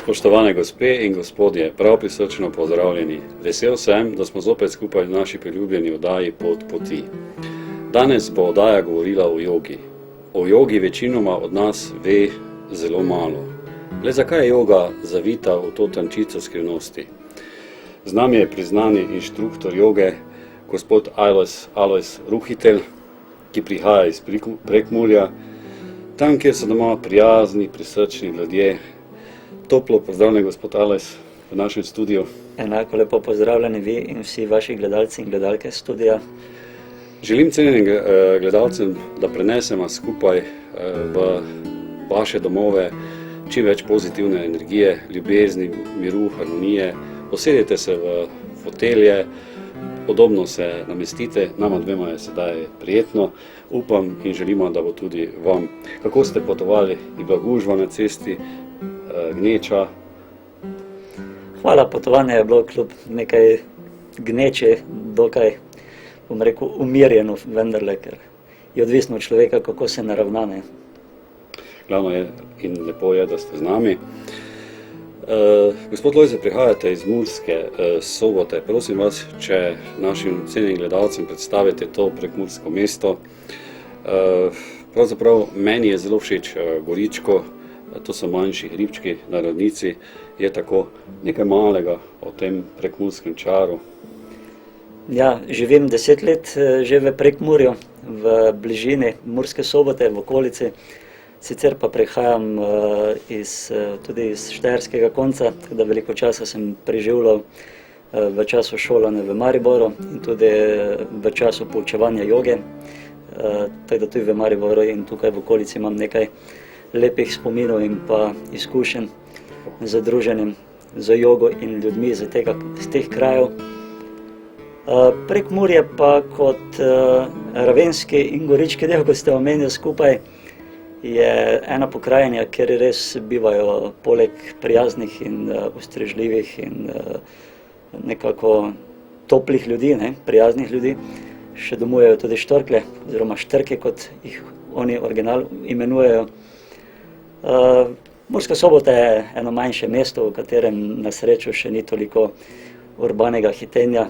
Spoštovane gospe in gospodje, prav prisrčno pozdravljeni. Vesel sem, da smo zopet skupaj v naši priljubljeni oddaji Pot poti. Danes bo oddaja govorila o jogi. O jogi večinoma od nas ve zelo malo. Le zakaj je joga zavita v to tančico skrivnosti? Z nami je priznani inštruktor joge, gospod Alojz Ruhitelj, ki prihaja iz Prekmurja, tam, kjer so doma prijazni, prisrčni ljudje. Toplo pozdravljeni, gospod Alojz, v našem studiu. Enako lepo pozdravljeni vi in vsi vaši gledalci in gledalke studija. Želim cenjenim gledalcem, da prenesemo skupaj v vaše domove čim več pozitivne energije, ljubezni, miru, harmonije. Posedite se v fotelje, podobno se namestite, nama dvema je sedaj prijetno. Upam in želimo, da bo tudi vam. Kako ste potovali? Je bila gužva na cesti, gneča? Hvala, potovanje je bilo kljub nekaj gneče, dokaj, bom rekel, umirjeno vendarle, ker je odvisno od človeka, kako se naravnane. Glavno je in lepo je, da ste z nami. Gospod Lojze, prihajate iz Murske Sobote. Prosim vas, če našim cenjenim gledalcem predstavite to prekmursko mesto. Pravzaprav meni je zelo všeč Goričko, to so manjši hribčki na ravnici, je tako nekaj malega o tem prekmurskem čaru. Ja, živim 10 let že v Prekmurju, v bližini Murske Sobote, v okolici. Sicer pa prihajam tudi iz štajerskega konca, tako da veliko časa sem preživljal v času šolanja v Mariboru in tudi v času poučevanja joge. Tako da tudi v Mariboru in tukaj v okolici imam nekaj lepih spominov in pa izkušenj z druženjem z jogo in ljudmi iz teh krajev. Prekmurje pa kot ravenski in gorički del, kot ste omenili skupaj, je ena pokrajina, kjer res bivajo poleg prijaznih in ustrežljivih in nekako toplih ljudi, prijaznih ljudi, še domujejo tudi štorklje oziroma štrke, kot jih oni original imenujejo. Murska Sobota je eno manjše mesto, v katerem na srečo še ni toliko urbanega hitenja,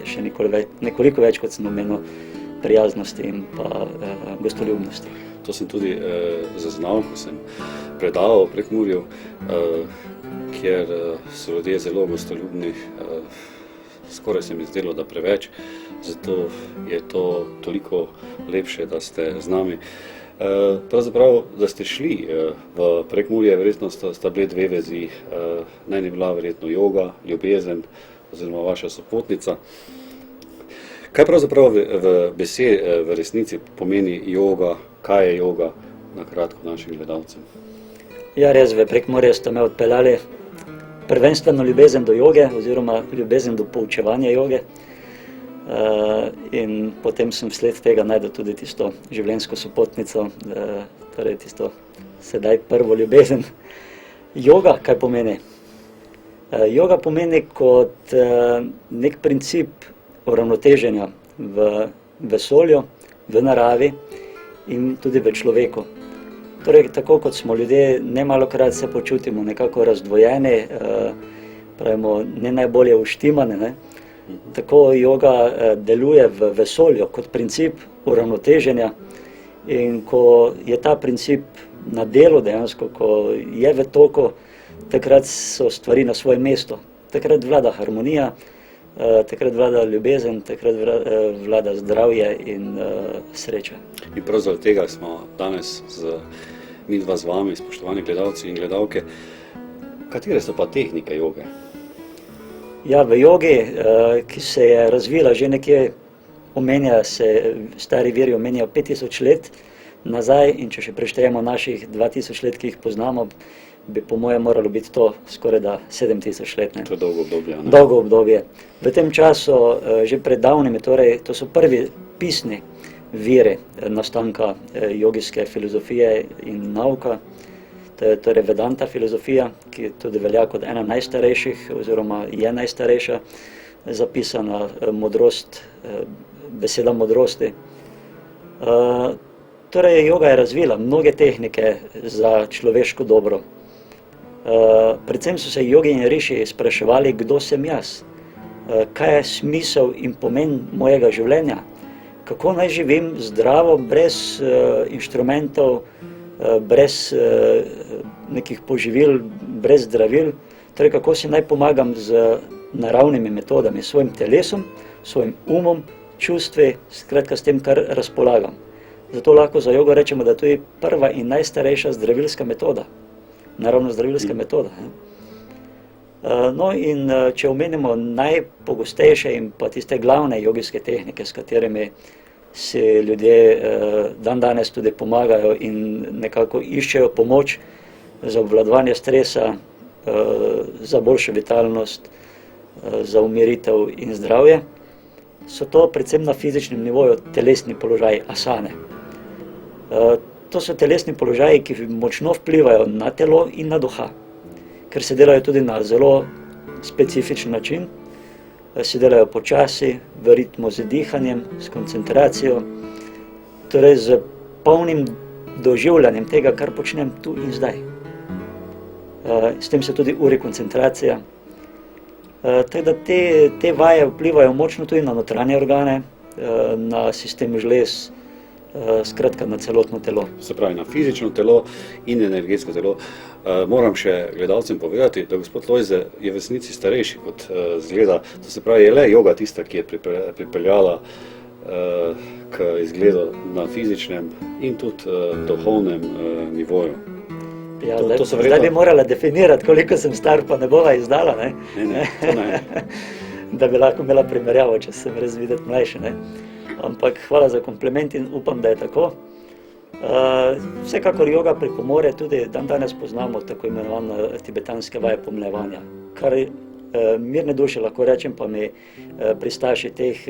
je še nekoliko več, kot sem omenil, prijaznosti in pa gostoljubnosti. To sem tudi zaznal, ko sem predaval v Prekmurju, kjer so ljudje zelo gostoljubni, skoraj se mi zdelo, da preveč, zato je to toliko lepše, da ste z nami. Pravzaprav, da ste šli v Prekmurje, verjetno sta bile dve vezi, naj je bila verjetno joga, ljubezen oziroma vaša sopotnica. Kaj pravzaprav v resnici pomeni joga, kaj je joga, na kratko našim gledalcem? Ja, res, v Prekmurje ste me odpeljali prvenstveno ljubezen do joge oziroma ljubezen do poučevanja joge. In potem sem vsled tega najdel tudi tisto življenjsko sopotnico, torej tisto sedaj prvo ljubezen. Joga, kaj pomeni? Joga pomeni kot nek princip uravnoteženja v vesolju, v naravi in tudi v človeku. Torej, tako kot smo ljudje, nemalokrat se počutimo nekako razdvojeni, pravimo, ne najbolje uštimane, tako joga deluje v vesolju kot princip uravnoteženja in ko je ta princip na delu dejansko, ko je v toku, takrat so stvari na svojem mestu. Takrat vlada harmonija, takrat vlada ljubezen, takrat vlada zdravje in sreča. In prav zaradi tega smo danes midva z vami, spoštovani gledalci in gledalke. Katere so pa tehnike joge? Ja, v jogi, ki se je razvila že nekje, stari viri omenjajo 5000 let nazaj in če še preštejemo naših 2000 let, ki jih poznamo, bi po mojem moralo biti to skoraj da 7000 let. To je dolgo obdobje, ne? Dolgo obdobje. V tem času, že pred davnimi, torej, to so prvi pisni viri nastanka jogijske filozofije in nauka. To je torej Vedanta filozofija, ki tudi velja kot ena najstarejših oziroma je najstarejša zapisana modrost, beseda modrosti. Torej, joga je razvila mnoge tehnike za človeško dobro. Predvsem so se jogi in riši spraševali, kdo sem jaz, kaj je smisel in pomen mojega življenja, kako naj živim zdravo, brez inštrumentov, brez nekih poživil, brez zdravil, torej kako si naj pomagam z naravnimi metodami, svojim telesom, svojim umom, čustvi, skratka s tem, kar razpolagam. Zato lahko za jogo rečemo, da to je prva in najstarejša zdravilska metoda, naravno zdravilska metoda. No in če omenimo najpogostejše in pa tiste glavne jogijske tehnike, s katerimi si ljudje dan danes tudi pomagajo in nekako iščejo pomoč za obvladovanje stresa, za boljšo vitalnost, za umiritev in zdravje, so to predvsem na fizičnem nivoju telesni položaji, asane. To so telesni položaji, ki močno vplivajo na telo in na duha, ker se delajo tudi na zelo specifičen način, se delajo počasi, v ritmu z dihanjem, s koncentracijo, torej z polnim doživljanjem tega, kar počnem tu in zdaj. S tem se tudi uri koncentracija. Tako da te vaje vplivajo močno tudi na notranje organe, na sistem žlez, skratka na celotno telo. Se pravi, na fizično telo in energetsko telo. Moram še gledalcem povedati, da gospod Lojze je v resnici starejši kot zgleda. To se pravi, je le joga tista, ki je pripeljala k izgledu na fizičnem in tudi duhovnem nivoju. Ja, zdaj bi morala definirati, koliko sem star, pa ne bova izdala, ne? Ne, to ne. Da bi lahko imela primerjavo, če sem res videti mlajši, ne? Ampak hvala za kompliment in upam, da je tako. Vsekakor joga pripomore tudi, danes poznamo tako imenovane tibetanske vaje pomlevanja, kar mirne duše lahko rečem, pa mi pristaši teh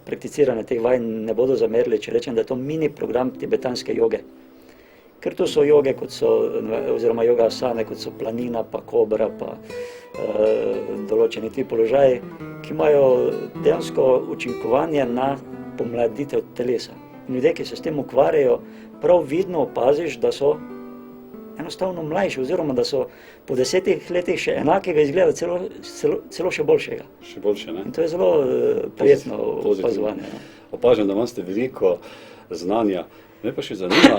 prakticiranja teh vaj ne bodo zamerili, če rečem, da je to mini program tibetanske joge. Ker tu so joge, kot so, oziroma joga asane, kot so planina, pa kobra, pa določeni ti položaji, ki imajo dejansko učinkovanje na pomladitev telesa. Ljudje, ki se s tem ukvarjajo, prav vidno opaziš, da so enostavno mlajši, oziroma da so po 10 letih še enakega izgleda, celo še boljšega. Še boljše, ne? In to je zelo prijetno opazovanje. Opažam, da imate veliko znanja. Me pa še zanima,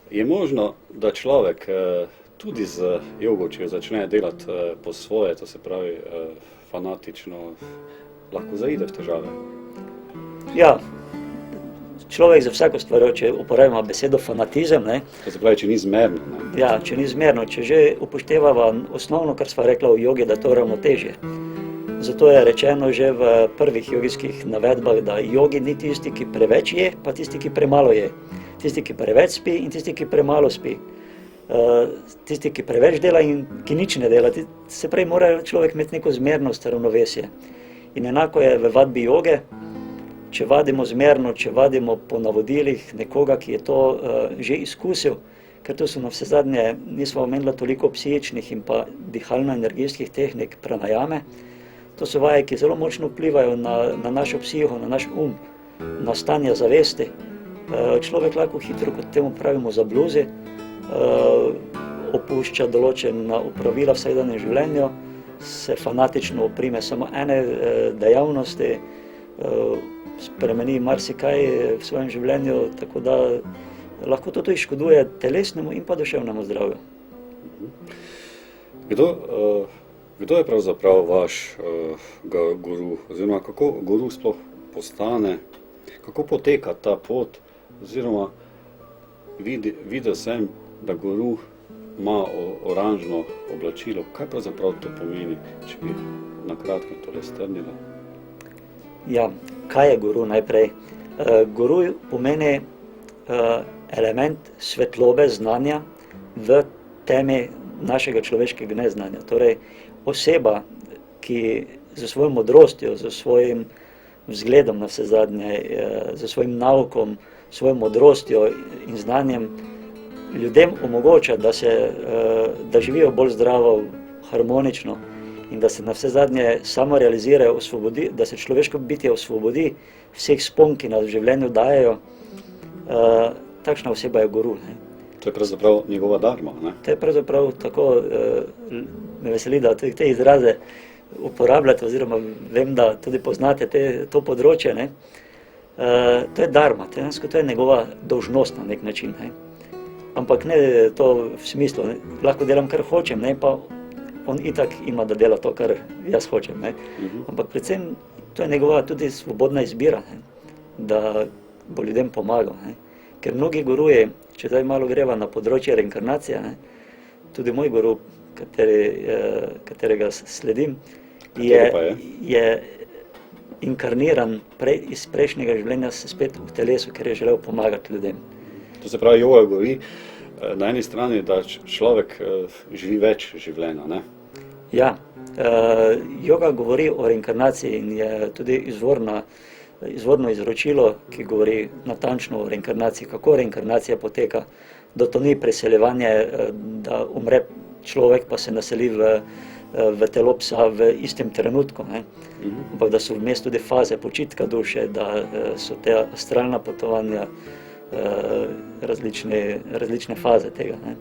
je možno, da človek tudi z jogo, če jo začne delati po svoje, to se pravi fanatično, lahko zaide v težave? Ja, človek za vsako stvar, če uporabimo besedo fanatizem, ne? To se pravi, če ni zmerno, ne? Ja, če ni zmerno, če že upoštevava osnovno, kar sva rekla v jogi, da je to ravnotežje. Zato je rečeno že v prvih jogijskih navedbah, da jogi ni tisti, ki preveč je, pa tisti, ki premalo je. Tisti, ki preveč spi in tisti, ki premalo spi. Tisti, ki preveč dela in ki nič ne dela. Se pravi, mora človek imeti neko zmernost, ravnovesje. In enako je v vadbi joge, če vadimo zmerno, če vadimo po navodilih nekoga, ki je to že izkusil, ker tu so na vse zadnje, nismo omenila toliko psihičnih in pa dihalno-energijskih tehnik pranajame. To so vaje, ki zelo močno vplivajo na našo psiho, na naš na stanje zavesti. Človek lahko hitro, kot temu pravimo, zabluzi, opušča določena opravila v vsakdanjem življenju, se fanatično oprime samo ene dejavnosti, spremeni marsikaj v svojem življenju, tako da lahko to tudi škoduje telesnemu in pa duševnemu zdravju. Kdo je pravzaprav vaš guru, oziroma kako guru sploh postane, kako poteka ta pot, oziroma videl sem, da guru ima oranžno oblačilo. Kaj pravzaprav to pomeni, če bi na kratko tole strnila? Ja, kaj je guru najprej? Guru pomeni element svetlobe znanja v temi našega človeškega neznanja. Torej, oseba, ki za svojo modrostjo, za svojim vzgledom na vse zadnje, za svojim naukom, svojo modrostjo in znanjem ljudem omogoča, da živijo bolj zdravo, harmonično in da se na vse zadnje samo realizirajo, da se človeško bitje osvobodi vseh spon, ki nas v življenju dajejo, takšna oseba je guru. To je pravzaprav njegova dharma, ne? To je pravzaprav tako, me veseli, da tudi te izraze uporabljate, oziroma vem, da tudi poznate to področje, ne. To je dharma, to je njegova dolžnost na nek način, ne. Ampak ne to v smislu, ne, lahko delam, kar hočem, ne, pa on itak ima, da dela to, kar jaz hočem, ne. Ampak predvsem to je njegova tudi svobodna izbira, ne, da bo ljudem pomagal, ne. Ker mnogi guruji, če zdaj malo greva na področje reinkarnacije, ne, tudi moj guru, katerega sledim, je inkarniran iz prejšnjega življenja spet v telesu, ker je želel pomagati ljudem. To se pravi, joga govori na eni strani, da človek živi več življenja, ne? Ja, joga govori o reinkarnaciji in je tudi izvorno izročilo, ki govori natančno o reinkarnaciji, kako reinkarnacija poteka, da to ni preseljevanje, da umre človek pa se naseli v telo psa v istem trenutku, ne? Ampak da so vmes tudi faze počitka duše, da so te astralna potovanja, različne faze tega, ne?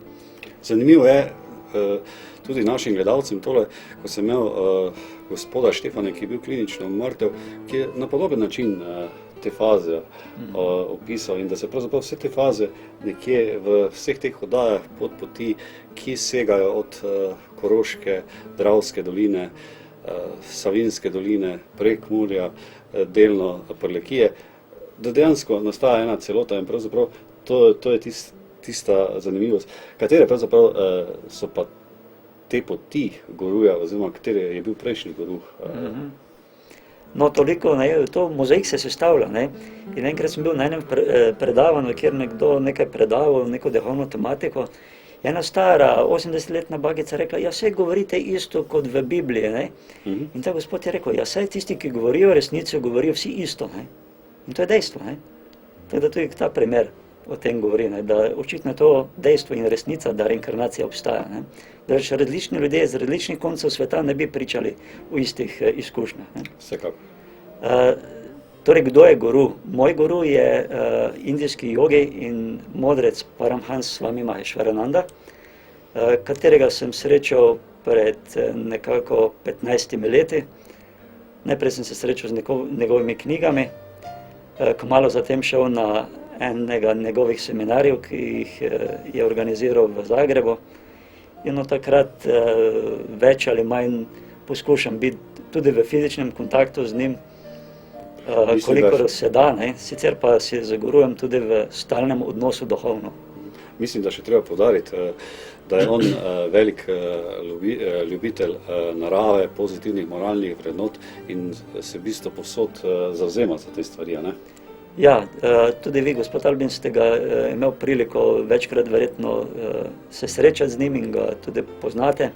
Zanimivo je tudi našim gledalcem tole, ko sem imel gospoda Štefana, ki je bil klinično mrtev, ki je na podoben način te faze opisal in da se pravzaprav vse te faze nekje v vseh teh oddajah pot poti, ki segajo od Koroške, Dravske doline, Savinjske doline, Prekmurja, delno Prlekije, da dejansko nastaja ena celota in pravzaprav to je tista zanimivost. Katere pravzaprav so pa te poti guruja, oziroma katere je bil prejšnji guru? No, toliko, ne, to mozaik se sestavlja, ne. In enkrat sem bil na enem predavanju, kjer nekdo nekaj predaval, neko duhovno tematiko. Ena stara 80-letna bagica rekla, ja, saj govorite isto kot v Bibliji, ne. In ta gospod je rekel, ja, saj tisti, ki govorijo resnico, govorijo vsi isto, ne. In to je dejstvo, ne. Tako da tudi ta primer o tem govori, ne, da očitno je to dejstvo in resnica, da reinkarnacija obstaja, ne. Da različni ljudje z različnih koncev sveta ne bi pričali v istih izkušnjah, ne. Vsekakor. Torej, kdo je guru? Moj guru je indijski jogi in modrec Paramhans Swami Maheshwarananda, katerega sem srečal pred nekako 15 leti. Najprej sem se srečal z njegovimi knjigami, kmalu zatem šel na enega njegovih seminarjev, ki jih je organiziral v Zagrebu. In od takrat več ali manj poskušam biti tudi v fizičnem kontaktu z njim, kolikor se da, ne. Sicer pa si z gurujem tudi v stalnem odnosu duhovno. Mislim, da še treba poudariti, da je on velik ljubitelj narave, pozitivnih moralnih vrednot in se v bistvu povsod zavzema za te stvari, ne? Ja, tudi vi, gospod Albin, ste ga imel priliko večkrat verjetno se srečati z njim in ga tudi poznate.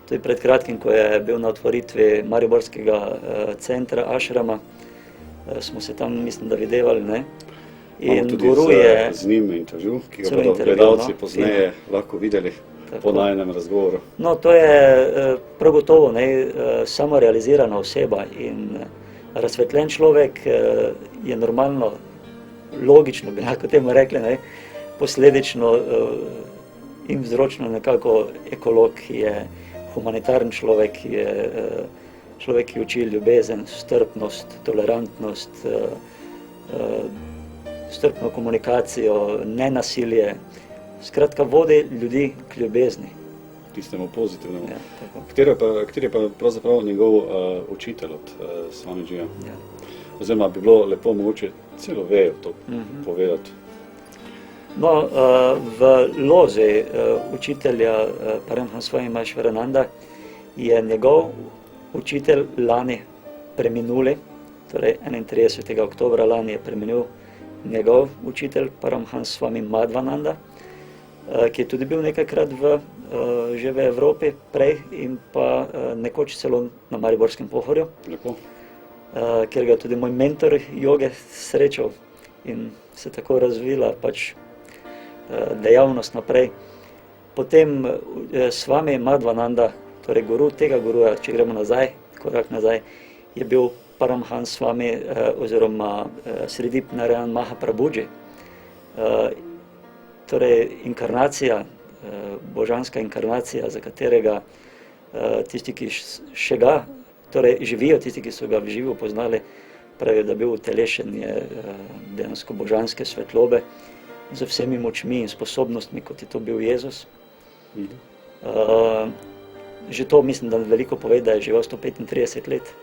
Tudi pred kratkim, ko je bil na otvoritvi mariborskega centra Ashrama, smo se tam, mislim, da videvali, ne. In tudi z njim intervju, ki ga bodo gledalci pozneje lahko videli po najinem razgovoru. No, to je prav gotovo, ne, samorealizirana oseba in razsvetljen človek je normalno, logično bi lahko temu rekli, ne, posledično in vzročno nekako ekolog, ki je humanitaren človek, ki je človek, ki uči ljubezen, strpnost, tolerantnost, strpno komunikacijo, nenasilje. Skratka, vodi ljudi k ljubezni. Tistemu pozitivnemu. Ja, kateri je pa pravzaprav njegov učitelj od Swamidžija? Ja. Oziroma bi bilo lepo mogoče celo vejo to povedati. No, v lozi učitelja Paramhans Swami Maheshwarananda je njegov učitelj lani preminuli, torej 31. oktobra lani je preminul njegov učitelj Paramhans Swami Madhvananda, ki je tudi bil nekajkrat že v Evropi prej in pa nekoč celo na Mariborskem Pohorju, kjer ga tudi moj mentor joge srečal in se tako razvila pač dejavnost naprej. Potem Swami Madhvananda, torej guru tega guruja, če gremo nazaj, korak nazaj, je bil Paramhans Swami oziroma Sridip Narayan Mahaprabhuji. torej inkarnacija, božanska inkarnacija, za katerega tisti, ki še ga, torej živijo, tisti, ki so ga v živo poznali, pravijo, da bil utelešenje dejansko božanske svetlobe z vsemi močmi in sposobnostmi, kot je to bil Jezus. Že to mislim, da veliko pove, da je živel 135 let.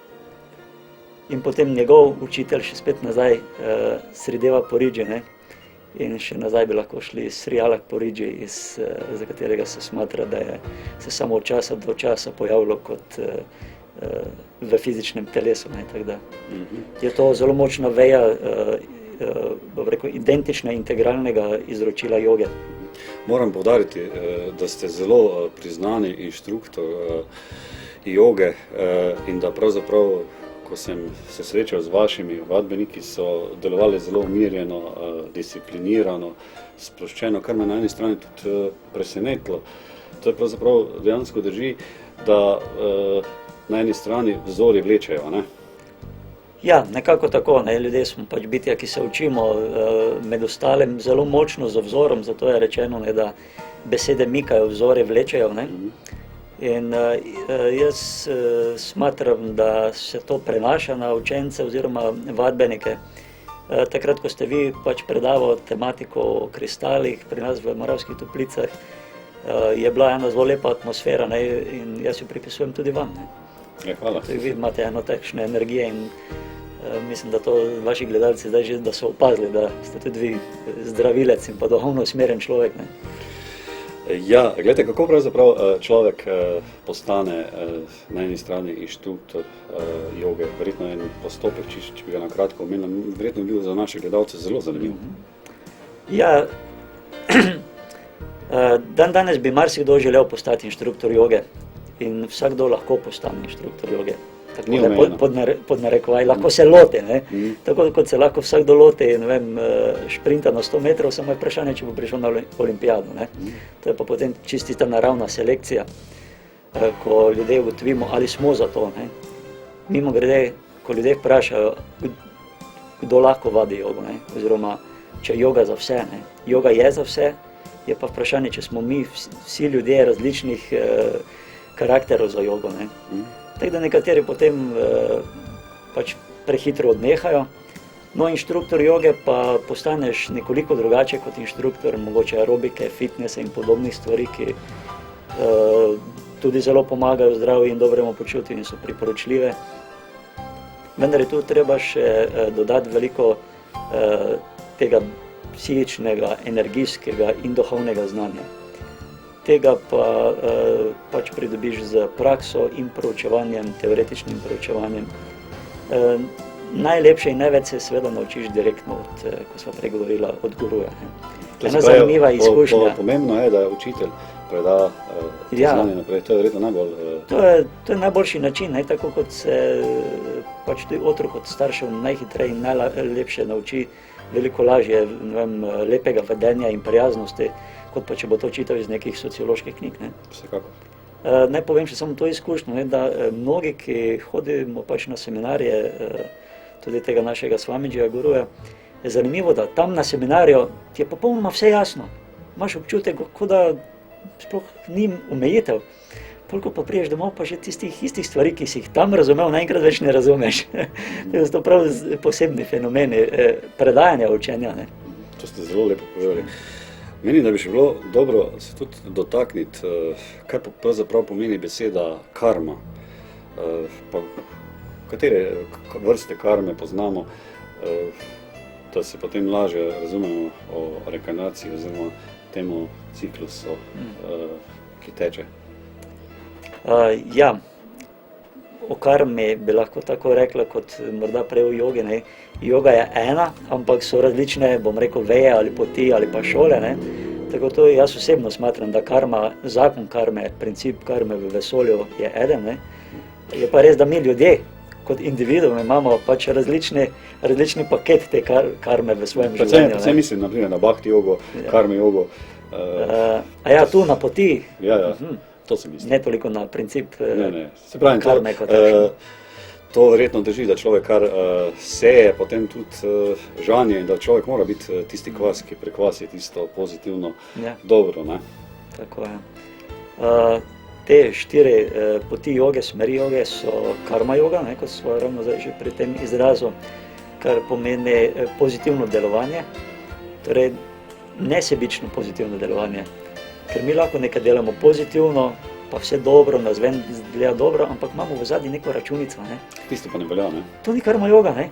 In potem njegov učitelj še spet nazaj Srideva Poridži, ne? In še nazaj bi lahko šli Sri Alak Poridži, za katerega se smatra, da je se samo od časa do časa pojavilo kot v fizičnem telesu. Ne? Tako da je to zelo močna veja identična integralnega izročila joge. Moram poudariti, da ste zelo priznani inštruktor joge in da pravzaprav, ko sem se srečal z vašimi vadbeniki, so delovali zelo umirjeno, disciplinirano, sproščeno, kar me na eni strani tudi presenetilo. To je pravzaprav dejansko drži, da na eni strani vzori vlečejo, ne? Ja, nekako tako, ne? Ljudje smo pač bitja, ki se učimo med ostalim zelo močno z vzorom, zato je rečeno, ne, da besede mikajo, vzore vlečejo, ne? In jaz smatram, da se to prenaša na učence oziroma vadbenike. Takrat, ko ste vi pač predavali tematiko o kristalih pri nas v Moravskih Toplicah, je bila ena zelo lepa atmosfera, ne? In jaz jo pripisujem tudi vam. Ne? Ja, hvala. Tudi vi imate eno takšne energije in mislim, da to vaši gledalci zdaj že da so opazili, da ste tudi vi zdravilec in pa duhovno usmerjen človek. Ne? Ja, gledajte, kako pravzaprav človek postane na eni strani inštruktor joge. Verjetno je en postopek, če bi ga na kratko omenil, verjetno bil za naše gledalce zelo zanimiv. Ja, danes bi marsikdo želel postati inštruktor joge in vsakdo lahko postane inštruktor joge. Tako pod narekovaj, lahko se loti, ne? Tako kot se lahko vsakdo loti, ne vem, šprinta na 100 metrov, samo je vprašanje, če bo prišel na olimpijado, ne? To je pa potem čistita naravna selekcija, ko ljudje ugotovimo, ali smo za to, ne? Mimogrede, ko ljudje vprašajo, kdo lahko vadi jogo, ne? Oziroma, če je joga za vse, ne? Joga je za vse, je pa vprašanje, če smo mi vsi ljudje različnih karakterov za jogo, ne? Tako da nekateri potem pač prehitro odnehajo. No, inštruktor joge pa postaneš nekoliko drugače kot inštruktor mogoče aerobike, fitnesa in podobnih stvari, ki tudi zelo pomagajo zdravju in dobremu počutju in so priporočljive. Vendar je tu treba še dodati veliko tega psihičnega, energijskega in duhovnega znanja. Tega pa pač pridobiš z prakso in proučevanjem, teoretičnim proučevanjem. Najlepše in največ se seveda naučiš direktno, ko sva pregovorila, od guruja. Ena zanimiva izkušnja. Pomembno je, da učitelj preda znanje naprej, to je verjetno najbolj... To je najboljši način, ne? Tako kot se pač tudi otrok od staršev najhitreje in najlepše nauči, veliko lažje, ne vem, lepega vedenja in prijaznosti, kot pa če bo to čital iz nekih socioloških knjig. Ne? Vsekakor. Naj povem še samo to izkušnjo, ne, da mnogi, ki hodimo pač na seminarje, tudi tega našega Swamidžija guruja, je zanimivo, da tam na seminarju ti je popolnoma vse jasno. Imaš občutek, kot da sploh ni omejitev. Koliko pa priješ domov, pa že tistih istih stvari, ki si jih tam razumel, naenkrat več ne razumeš. To so prav posebni fenomeni predajanja učenja. Ne? To ste zelo lepo povedali. Meni, da bi še bilo dobro se tudi dotakniti, kaj pravzaprav pomeni beseda karma. Pa katere vrste karme poznamo, da se potem lažje razumemo o reinkarnaciji oziroma temu ciklusu, ki teče. Ja, o karmi bi lahko tako rekla, kot morda prej o jogi, ne. Joga je ena, ampak so različne, bom rekel, veje ali poti ali pa šole, ne. Tako to jaz osebno smatram, da karma, zakon karme, princip karme v vesolju je eden, ne. Je pa res, da mi ljudje, kot individuum, imamo pač različni paket te karme v svojem življenju. Predvsem mislim, naprimer, na Bhakti jogo, karme jogo. Tu na poti. Ja. To se misli. Ne toliko na princip se pravi, karme kot takšen. To verjetno drži, da človek kar seje, potem tudi žanje in da človek mora biti tisti kvas, ki prekvasi tisto pozitivno dobro. Ne? Tako je. Te 4 poti joge, smeri joge so karma joga, kot smo ravno zdaj že pri tem izrazu, kar pomeni pozitivno delovanje, torej nesebično pozitivno delovanje. Ker mi lahko nekaj delamo pozitivno, pa vse dobro, nas ven gleda dobro, ampak imamo v zadnji neko računico. Ne? Tisto pa ne velja, ne? To ni karma joga, ne?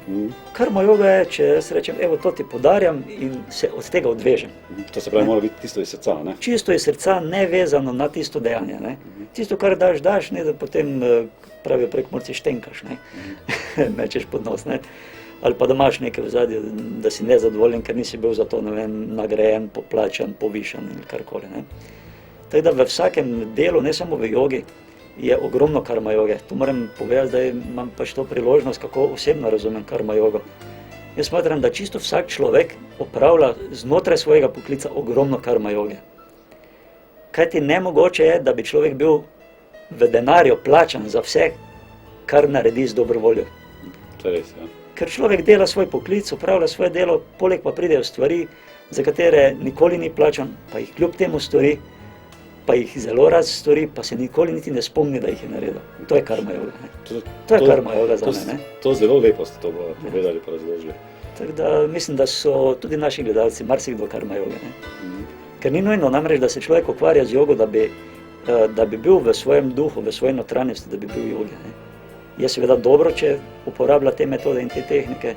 Karma joga je, če jaz rečem, evo, to ti podarjam in se od tega odvežem. To se pravi, mora biti tisto iz srca, ne? Čisto iz srca, ne vezano na tisto dejanje, ne? Tisto, kar daš, ne, da potem pravijo Prekmurci štenkaš, ne? Mečeš pod nos, ne? Ali pa da imaš nekaj v zadnji, da si nezadovoljen, ker nisi bil za to, ne vem, nagrajen, poplačan, povišan ali karkoli, ne? Tako da v vsakem delu, ne samo v jogi, je ogromno karma joge. Tu moram povedati, da imam pač to priložnost, kako osebno razumem karma jogo. Jaz smatram, da čisto vsak človek opravlja znotraj svojega poklica ogromno karma joge. Kajti nemogoče je, da bi človek bil v denarju plačan za vse, kar naredi z dobro voljo. To je res, ja. Ker človek dela svoj poklic, opravlja svoje delo, poleg pa pridejo stvari, za katere nikoli ni plačan, pa jih kljub temu stori, pa jih zelo rad stori, pa se nikoli niti ne spomni, da jih je naredil. To je karma joga. To je karma joga za me. To zelo lepo ste to povedali pa razložili. Tako da mislim, da so tudi naši gledalci marsikdo karma joge. Ker ni nujno namreč, da se človek ukvarja z jogo, da bi bil v svojem duhu, v svoji notranjosti, da bi bil jogi. Je seveda dobro, če uporablja te metode in te tehnike,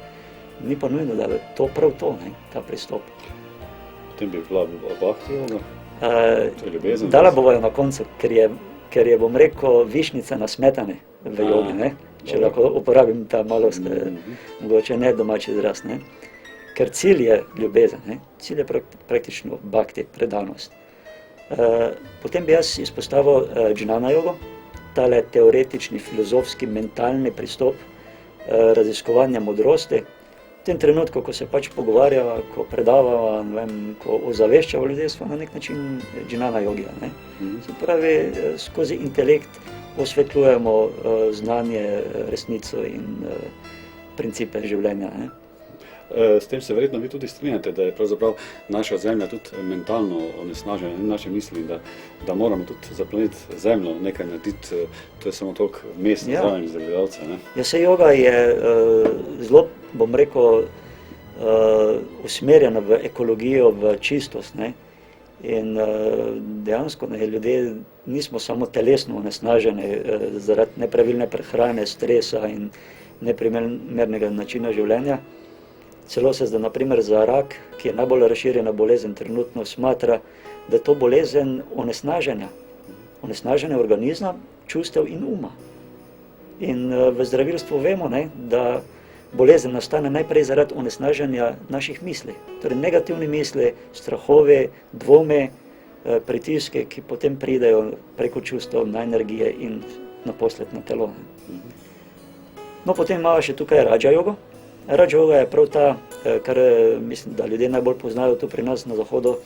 ni pa nujno, da je to prav to, ta pristop. Potem bi bila bhakti joga? Dala bova jo na koncu, ker je, bom rekel, višnica na smetane v jogi, ne? Če lahko uporabim ta malo, mogoče ne domači izraz, ne? Ker cilj je ljubezen, ne? Cilj je praktično bhakti, predanost. Potem bi jaz izpostavil džnana jogo, tale teoretični, filozofski, mentalni pristop raziskovanja modrosti. V tem trenutku, ko se pač pogovarjava, ko predavava, ne vem, ko ozaveščava ljudje, smo na nek način džnana jogija, ne? Se pravi, skozi intelekt osvetljujemo znanje, resnico in principe življenja, ne? S tem se verjetno vi tudi strinjate, da je pravzaprav naša zemlja tudi mentalno onesnažena in naše misli, da moramo tudi za planet Zemljo nekaj narediti, to je samo toliko mestno zraven za gledalce, ne? Ja, se joga je zelo, bom rekel, usmerjena v ekologijo, v čistost, ne? In dejansko ljudje nismo samo telesno onesnaženi zaradi nepravilne prehrane, stresa in neprimernega načina življenja. Celo se zdaj, na primer, za rak, ki je najbolj razširjena bolezen, trenutno smatra, da je to bolezen onesnaženja organizma, čustev in uma. In v zdravilstvu vemo, ne, da bolezen nastane najprej zaradi onesnaženja naših misli. Torej negativni misli, strahovi, dvome, pritiske, ki potem pridejo preko čustev na energije in naposled na telo. No, potem imamo še tukaj raja jogo. Raja joga je prav ta, kar mislim, da ljudje najbolj poznajo tu pri nas na zahodu,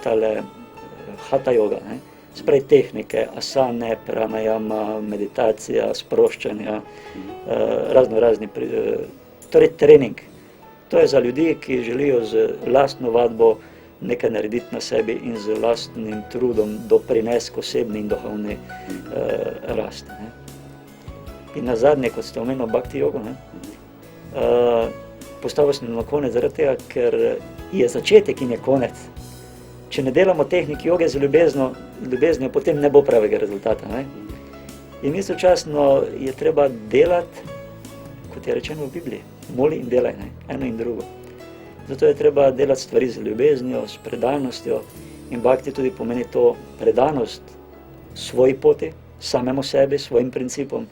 tale hatha joga, ne? Sprej tehnike, asane, pranajama, meditacija, sproščanja, razni, torej trening. To je za ljudi, ki želijo z lastno vadbo nekaj narediti na sebi in z lastnim trudom doprinesti k osebni in duhovni rasti, ne? In nazadnje, kot ste omenili bhakti jogo, postavil sem na konec zaradi tega, ker je začetek in je konec. Če ne delamo tehnik joge z ljubeznijo, potem ne bo pravega rezultata, ne? In istočasno je treba delati, kot je rečeno v Bibliji, moli in delaj, ne? Eno in drugo. Zato je treba delati stvari z ljubeznijo, s predanostjo in bhakti tudi pomeni to predanost svoji poti, samemu sebi, svojim principom,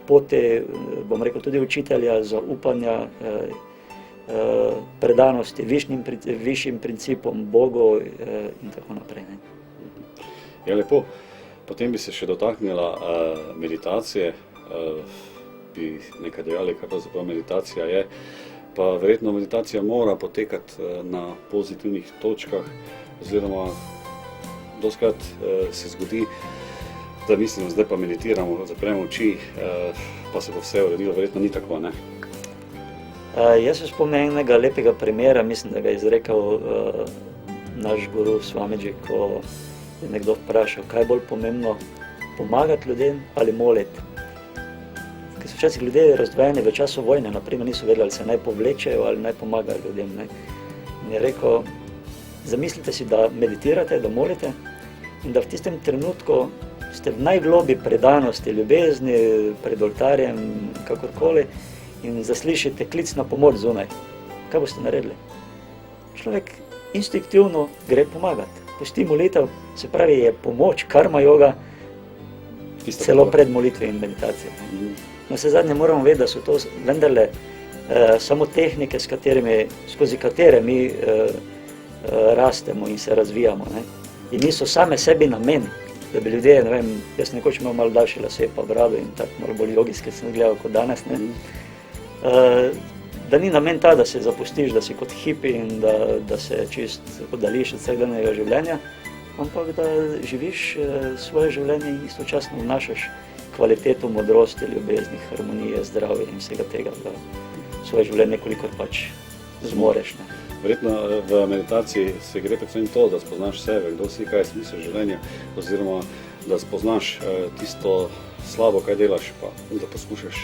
poti, bom rekel, tudi učitelja, zaupanja, predanosti višjim principom, Bogu in tako naprej, ne? Ja, lepo. Potem bi se še dotaknila meditacije, bi nekaj dejali, kar pravzaprav meditacija je, pa verjetno meditacija mora potekati na pozitivnih točkah, oziroma dostikrat se zgodi, da mislimo, zdaj pa meditiramo, zapremo oči, pa se bo vse uredilo, verjetno ni tako, ne? Jaz se spomnim enega lepega primera, mislim, da ga je izrekel naš guru Swamiji, ko je nekdo vprašal, kaj je bolj pomembno, pomagati ljudem ali moliti. Ker so včasih ljudje razdvojeni v času vojne, naprimer niso vedeli, ali se naj povlečejo ali naj pomagajo ljudem. Ne? In je rekel, zamislite si, da meditirate, da molite in da v tistem trenutku ste v najglobi predanosti, ljubezni, pred oltarjem, kakorkoli, in zaslišite klic na pomoč zunaj. Kaj boste naredili? Človek instinktivno gre pomagati. Pusti molitev, se pravi, je pomoč, karma yoga, celo pred molitve in meditacijo. Na vse zadnje moramo vedeti, da so to vendarle samo tehnike, skozi katere mi rastemo in se razvijamo. Ne? In niso same sebi namen, da bi ljudje, ne vem, jaz nekoč imel malo daljše lase pa brado in tako malo bolj jogijske sem gledal kot danes, ne? Da ni namen ta, da se zapustiš, da si kot hipi in da se čist oddališ od vsakdanjega življenja, ampak da živiš svoje življenje in istočasno vnašaš kvaliteto modrosti, ljubezni, harmonije, zdravja in vsega tega, da svoje življenje kolikor pač zmoreš. Ne? Verjetno v meditaciji se gre predvsem to, da spoznaš sebe, kdo si, kaj je smisel življenja, oziroma da spoznaš tisto slabo, kaj delaš, pa da poskušaš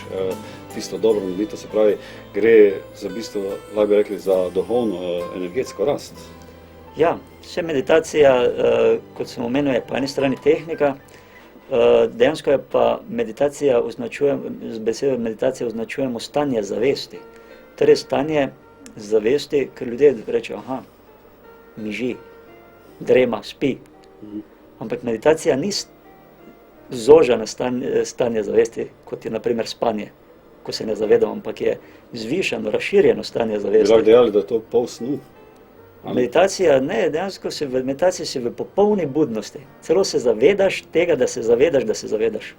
tisto dobro narediti. To se pravi, gre za bistvo, lahko bi rekli, za duhovno, energetsko rast. Ja, vse meditacija, kot sem omenil, je po eni strani tehnika, dejansko je pa meditacija, z besedo meditacija označujemo stanje zavesti. Torej stanje zavesti, ker ljudje rečejo, aha, miži, drema, spi. Ampak meditacija ni zožano stanje zavesti, kot je na primer spanje, ko se ne zavedamo, ampak je zvišano, razširjeno stanje zavesti. Bi lahko dejali, da je to pol snu? Meditacija, ne, dejansko v meditaciji si v popolni budnosti. Celo se zavedaš tega, da se zavedaš, da se zavedaš.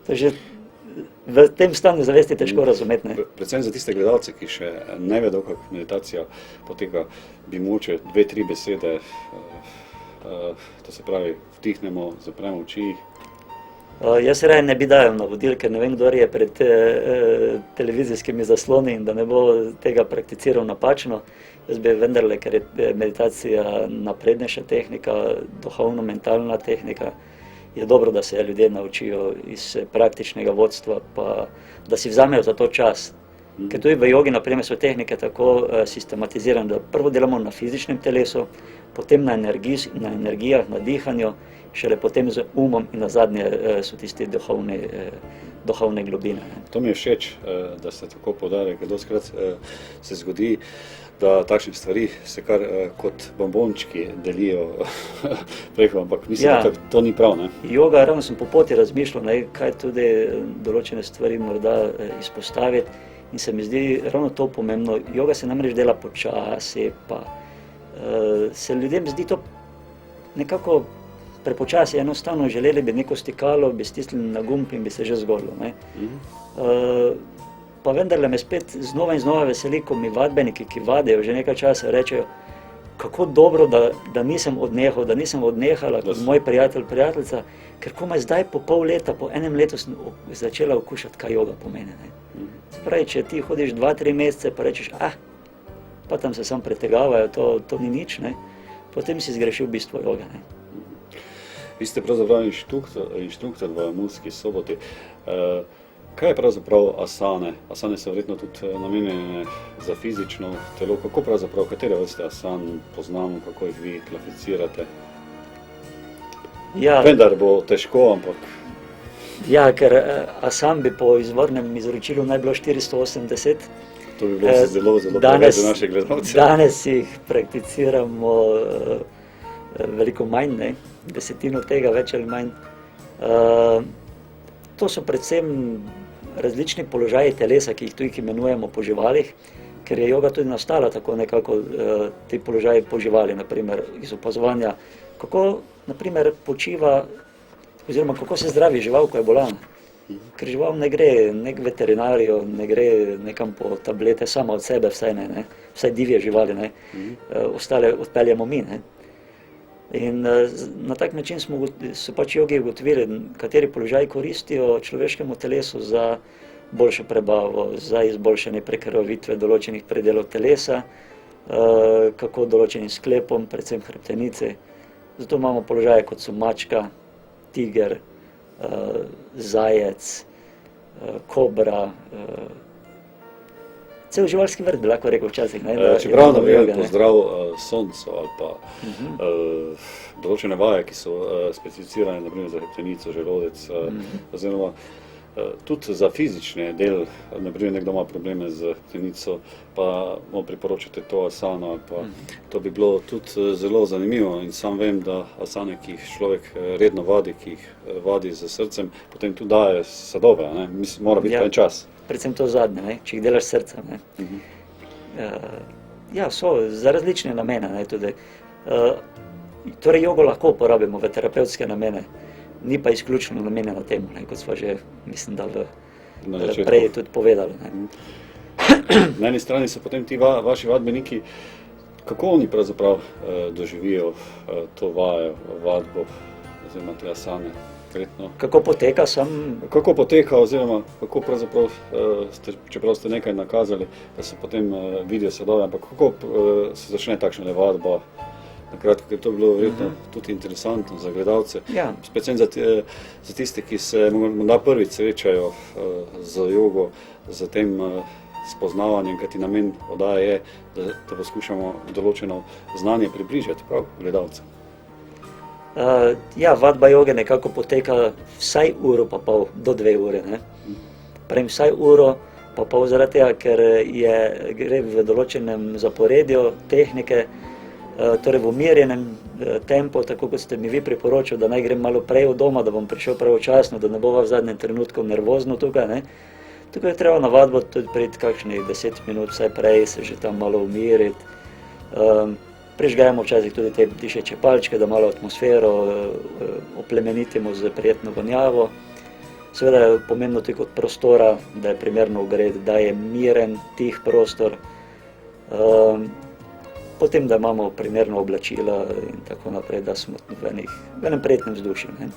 To je že v tem stanju zavesti težko razumeti. Ne? Predvsem za tiste gledalce, ki še ne vedo, kako meditacija poteka, bi mogoče 2-3 besede, to se pravi, vtihnemo, zapremo oči. Jaz se raje ne bi dajal navodil, ker ne vem, kdo je pred televizijskimi zasloni in da ne bo tega prakticiral napačno. Jaz bi vendarle, ker je meditacija naprednejša tehnika, duhovno-mentalna tehnika, je dobro, da se ljudje naučijo iz praktičnega vodstva, pa da si vzamejo za to čas. Ker tudi v jogi, naprimer, so tehnike tako sistematizirane, da prvo delamo na fizičnem telesu, potem na energijah, na dihanju, šele potem z umom in nazadnje so tiste duhovne globine. To mi je všeč, da ste tako poudarili, ker dostikrat se zgodi, da takšne stvari se kar kot bombončki delijo preko, ampak mislim, da to ni prav, ne? Joga, ravno sem po poti razmišljal, kaj tudi določene stvari morda izpostaviti in se mi zdi ravno to pomembno. Joga se namreč dela počasi, pa se ljudem zdi to nekako prepočasi, enostavno želeli bi neko stikalo, bi stisnili na gumb in bi se že zgodilo. Pa vendarle me spet znova in znova veseli, ko mi vadbeniki, ki vadijo že nekaj časa, rečejo, kako dobro, da nisem odnehal, da nisem odnehala kot moj prijatelj, prijateljica, ker komaj zdaj po pol leta, po enem letu sem začela okušati, kaj joga pomeni. Spravi, če ti hodiš 2-3 mesece, pa rečeš, pa tam se sam pretegavajo, to ni nič, ne? Potem si zgrešil bistvo joge. Ne? Vi ste pravzaprav inštruktor v Murski Soboti. Kaj je pravzaprav asane? Asane so verjetno tudi namenjene za fizično telo. Kako pravzaprav, katere vrste asan poznamo, kako jih vi klasificirate? Ja, vendar bo težko, ampak... Ja, ker asan bi po izvornem izročilu naj bilo 480. To bi bilo zelo preveč za naše gledalce. Danes jih prakticiramo veliko manj, ne? Desetino tega, več ali manj. To so predvsem različni položaji telesa, ki jih tudi imenujemo po živalih, ker je joga tudi nastala tako nekako ti položaji po živali, naprimer iz opazovanja, kako naprimer počiva, oziroma kako se zdravi žival, ko je bolana. Ker žival ne gre ne k veterinarju, ne gre nekam po tablete, sama od sebe vsaj ne, vsaj divje živali, ne, ostale odpeljemo mi, ne. In na tak način so pač jogi ugotovili, kateri položaji koristijo človeškemu telesu za boljšo prebavo, za izboljšanje prekrvavitve določenih predelov telesa, kako določenim sklepom, predvsem hrbtenice. Zato imamo položaje, kot so mačka, tiger, zajec, kobra, cel živalski vrt bi lahko rekel včasih. Čeprav navejem pozdrav soncu ali pa določene vaje, ki so specificirane naprimer za hrbtenico, želodec, oziroma tudi za fizični del, naprimer nekdo ima probleme z hrbtenico, pa mu priporočate to asano, pa to bi bilo tudi zelo zanimivo in sam vem, da asane, ki jih človek redno vadi, ki jih vadi z srcem, potem tudi daje sadove, ne? Mislim, mora biti pa en čas. Predvsem to zadnje, ne? Če jih delaš s srcem. Ja, so za različne namene. Ne? Tudi, torej jogo lahko uporabimo v terapevtske namene, ni pa izključno namenjena temu, ne? Kot sva že, mislim, da prej tudi povedali. Ne? Na eni strani so potem ti vaši vadbeniki, kako oni pravzaprav doživijo to vajo, vadbo oziroma te asane? Kako poteka Kako poteka oziroma kako pravzaprav, čeprav ste nekaj nakazali, da se potem vidijo sadove, ampak kako se začne takšna vadba? Nakratko, ker to je bilo verjetno tudi interesantno za gledalce, predvsem za tiste, ki se morda prvič srečajo z jogo, z tem spoznavanjem, kajti namen oddaje je, da poskušamo določeno znanje približati prav gledalcem. Ja, vadba joge nekako poteka vsaj uro pa pol do 2 ure. Ne? Pravim vsaj uro pa pol zaradi tega, ker gre v določenem zaporedju tehnike, torej v umirjenem tempu, tako kot ste mi vi priporočili, da naj grem malo prej od doma, da bom prišel pravočasno, da ne bova v zadnjem trenutku nervozno tukaj. Ne? Tukaj je treba na vadbo tudi priti kakšnih 10 minut vsaj prej, se že tam malo umiriti. Prižgajamo včasih tudi te dišeče palčke, da malo atmosfero oplemenitimo z prijetno vonjavo. Seveda je pomembno tudi kot prostora, da je primerno ogret, da je miren, tih prostor. Potem, da imamo primerno oblačila in tako naprej, da smo v enem prijetnem vzdušju. Ne.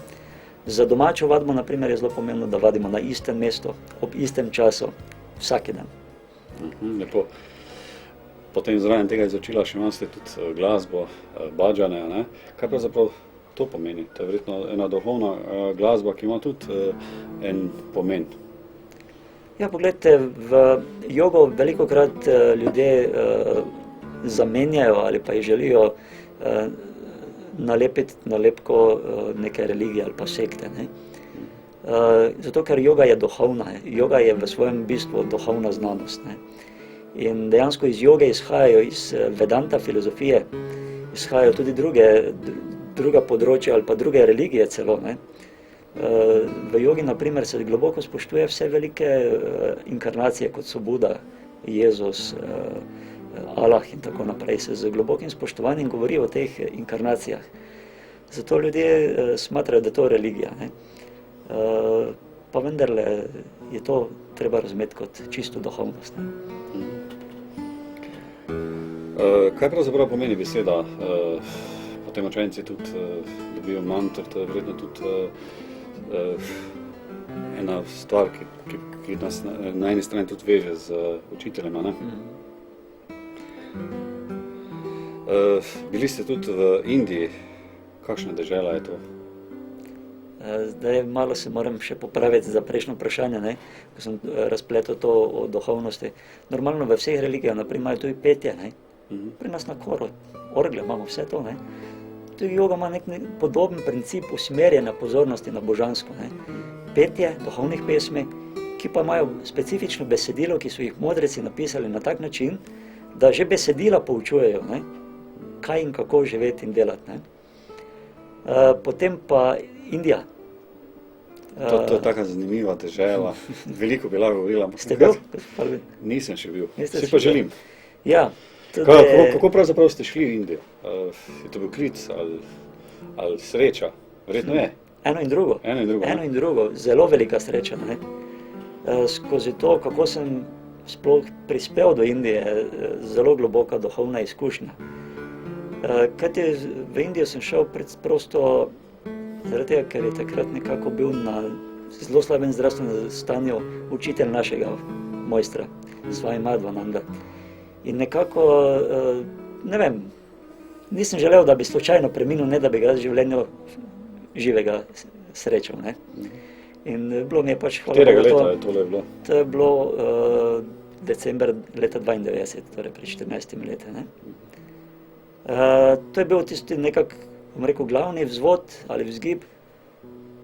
Za domačo vadbo, na primer, je zelo pomembno, da vadimo na istem mestu, ob istem času, vsak dan. Lepo. Potem zraven tega izročila še imate tudi glasbo, badžane, ne? Kaj pravzaprav to pomeni? To je verjetno ena duhovna glasba, ki ima tudi en pomen. Ja, pogledajte, v jogo velikokrat ljudje zamenjajo ali pa želijo nalepiti nalepko neke religije ali pa sekte. Ne? Zato, ker joga je duhovna, joga je v svojem bistvu duhovna znanost. Ne? In dejansko iz joge izhajajo, iz vedanta filozofije, izhajajo tudi druga področja ali pa druge religije celo. Ne? V jogi, na primer, se globoko spoštuje vse velike inkarnacije, kot so Buda, Jezus, Allah in tako naprej. Se z globokim spoštovanjem govori o teh inkarnacijah. Zato ljudje smatrajo, da je to religija. Ne? Pa vendarle je to treba razumeti kot čisto duhovnost. Ne? Kaj pravzaprav pomeni beseda? Potem učenci tudi dobijo mantr, to je verjetno tudi ena stvar, ki nas na eni strani tudi veže z učiteljema. Ne? Bili ste tudi v Indiji. Kakšna dežela je to? Zdaj malo se moram še popraviti za prejšnjo vprašanje, ne? Ko sem razpletel to o duhovnosti. Normalno v vseh religijah, naprimer, imajo tudi petje. Ne? Pri nas na koru, orgle imamo vse to. Ne? Tudi joga ima nek podoben princip usmerjanja pozornosti na božansko. Ne? Petje duhovnih pesmi, ki pa imajo specifično besedilo, ki so jih modreci napisali na tak način, da že besedila poučujejo, ne? Kaj in kako živeti in delati. Ne? Potem pa Indija. To je taka zanimiva dežela. Veliko bi lahko govorila. Ste bil? Nisem še bil. Si pa želim. Ja. Kako pravzaprav ste šli v Indijo? Je to bil klic ali sreča? Verjetno je. Eno in drugo. Zelo velika sreča. Ne? Skozi to, kako sem sploh prispel do Indije, zelo globoka duhovna izkušnja. Kajti v Indijo sem šel prosto zaradi tega, ker je takrat nekako bil na zelo slabem zdravstvenem stanju učitelj našega mojstra, Swami Madhvananda. In nekako, ne vem, nisem želel, da bi slučajno preminil, ne da bi ga v življenju živega srečal, ne. In bilo mi je pač hvala Katerega Bogu leta je tole bilo? To je bilo december leta 92, torej pred 14 leti, ne. To je bil tisti nekak, bom rekel, glavni vzvod ali vzgib,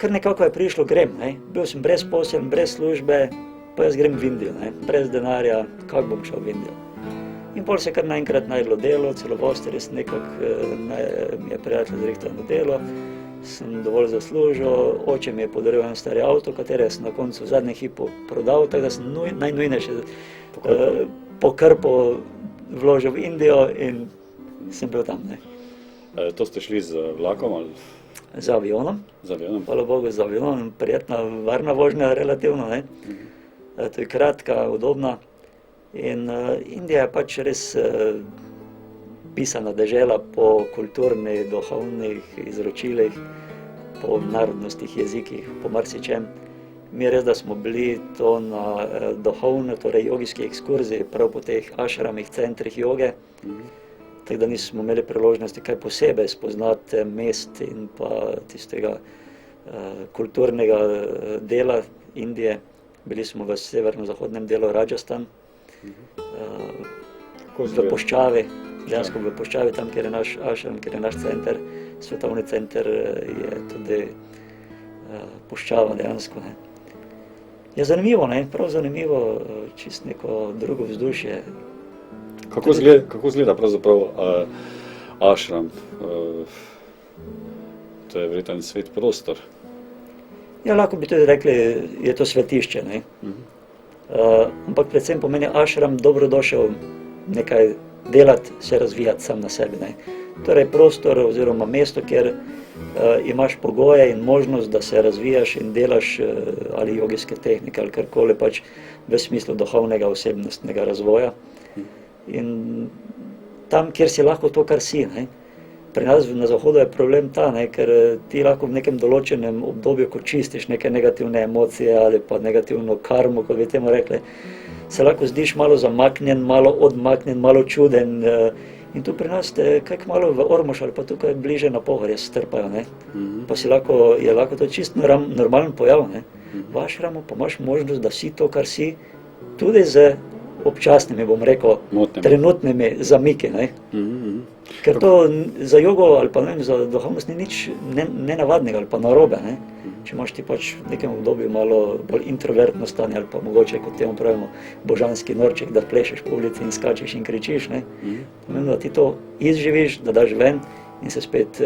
kar nekako je prišlo, grem, ne. Bil sem brezposeln, brez službe, pa jaz grem v Indijo, ne, brez denarja, kako bom šel v Indijo. In pol se kar naenkrat najdlo delo, celo v Avstriji sem nekako, mi je prijatelj zrihtal na delo, sem dovolj zaslužil, oče mi je podaril en stari avto, katerega sem na koncu v zadnjem hipu prodal, tako da sem najnujnejše pokrpo vložil v Indijo in sem bil tam, ne. To ste šli z vlakom ali Z avionom, z avionom? hvala Bogu z avionom, prijetna, varna vožnja relativno, ne. To je kratka, udobna. In Indija je pač res pisana dežela po kulturnih, duhovnih izročilih, po narodnostih, jezikih, po marsičem. Mi je res, da smo bili to na duhovni, torej jogijski ekskurziji, prav po teh ašramih, centrih joge, tako da nismo imeli priložnosti kaj posebej spoznati mest in pa tistega kulturnega dela Indije. Bili smo v severno-zahodnem delu Rajasthan, v puščavi, dejansko v puščavi, tam, kjer je naš ašram, kjer je naš center, svetovni center, je tudi puščava dejansko, ne. Je zanimivo, ne, prav zanimivo, čisto neko drugo vzdušje. Kako izgleda pravzaprav ašram? To je verjetno svet prostor. Ja, lahko bi tudi rekli, je to svetišče, ne. Ampak predvsem pomeni ašram dobrodošel nekaj delati, se razvijati sam na sebi, ne. Torej prostor oziroma mesto, kjer imaš pogoje in možnost, da se razvijaš in delaš ali jogijske tehnike ali karkoli pač v smislu duhovnega, osebnostnega razvoja. In tam, kjer si lahko to, kar si, ne. Pri nas na zahodu je problem ta, ne, ker ti lahko v nekem določenem obdobju, ko čistiš neke negativne emocije ali pa negativno karmo, kot bi temu rekli, se lahko zdiš malo zamaknjen, malo odmaknjen, malo čuden. In tu pri nas te kaj malo v Ormož ali pa tukaj bliže na Pohorje strpajo, ne. Pa je lahko to čisto normalen pojav, ne. V ašramu pa imaš možnost, da si to, kar si, tudi z občasnimi, bom rekel, trenutnimi zamiki, ne. Ker to za jogo ali pa ne vem, za duhovnost ni nič nenavadnega ali pa narobe, ne. Če imaš ti pač v nekem obdobju malo bolj introvertno stanje ali pa mogoče, kot temu pravimo, božanski norček, da plešeš po ulici in skačeš in kričiš, ne. Pomembno, da ti to izživiš, da daš ven in se spet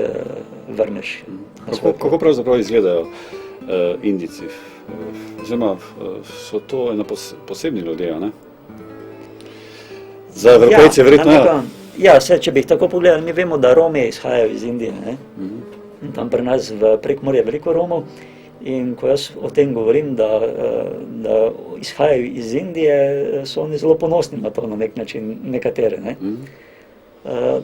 vrneš. Kako pravzaprav izgledajo Indijci? Oziroma, so to posebni ljudje, ne? Za Evropejce verjetno. Ja, če bi jih tako pogledali, mi vemo, da Romi izhajajo iz Indije, ne. Tam pri nas v Prekmurju je veliko Romov in ko jaz o tem govorim, da izhajajo iz Indije, so oni zelo ponosni na to na nek način, nekatere, ne.